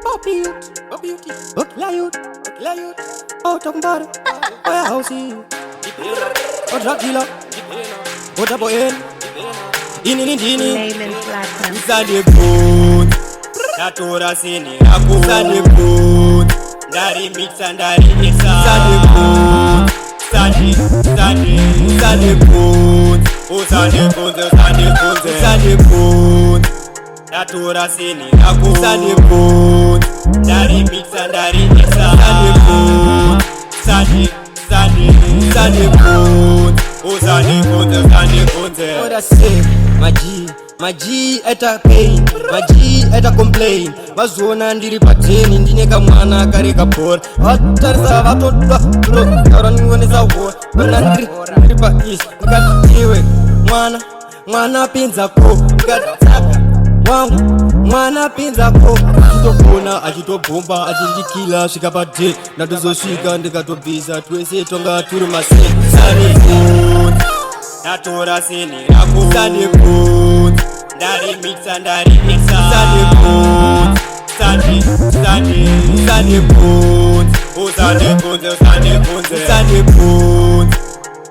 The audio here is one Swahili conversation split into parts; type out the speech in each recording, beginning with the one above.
Poppy youth, Okla youth, oh talking about it, warehouse you, oh drug dealer, oh double N, ini, Layman Platinum. Zade boot, natora sini, aku zade boot, dari mixa, zade boot, zade boot, oh zade boot, natora sini, aku zade boot, dari mixa, zade boot, zade boot, oh zade boot. What I say, my G eta pain, my G eta complain. Bazona ndiri pateni, ndine kamwana kari kapora. Atarza vatotwa, kaurani ngoneza war. Bana ndiri pa is, ngatiwe mwana pinza ko, ngataka wangu mwana pinza ko. Achitopona, achitobomba, achindikila svika pade. Ndatozosvika ndikatobvisa twese tonga turi mase. Natora sini, aku zade boot, dari mixa, zade boot, zade boot, oh zade boot,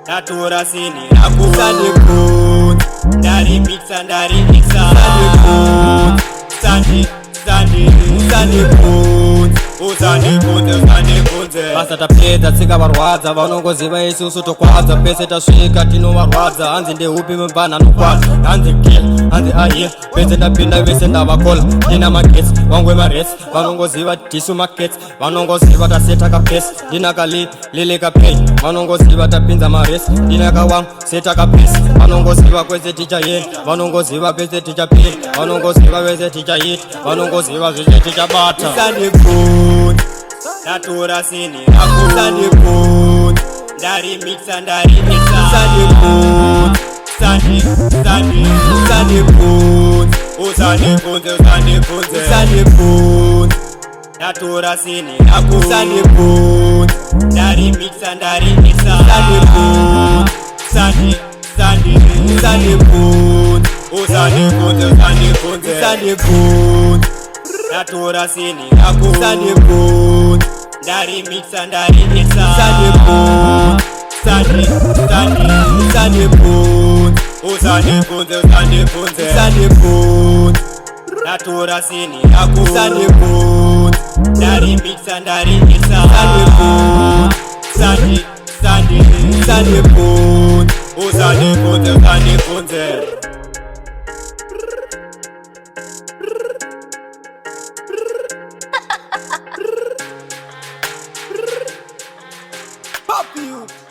natora sini, aku zade boot, dari mixa, zade boot, zade boot, oh zade boot. Basa tapedza tsika varwadza vanongoziva isusu tokwadza pese tasvika tinovarwadza hanzi ndehupi mubvana nokwadza hanzi gil hanzi ahil pese ndapinda vese ndavakola ndina magetsi vangwe maresi vanongoziva tisu maketsi vanongoziva taseta kapesi ndina kalilile kapei vanongoziva tapinza maresi ndina kawangu seta kapesi vanongoziva kwese tichayeni vanongoziva pese tichapili vanongoziva vese tichayiti vanongoziva zvese tichabata. Natora sini, aku zade boot, dari mixa, zade boot, zade boot, oh zade boot, natora sini, aku zade boot, dari mixa, zade boot, zade boot, oh zade boot, natora sini, aku zade boot, dari mixa, zade boot, zade boot, oh zade boot, natora sini, aku zade boot, dari mixa, zade boot, zade boot, oh zade boot. Poppy youth.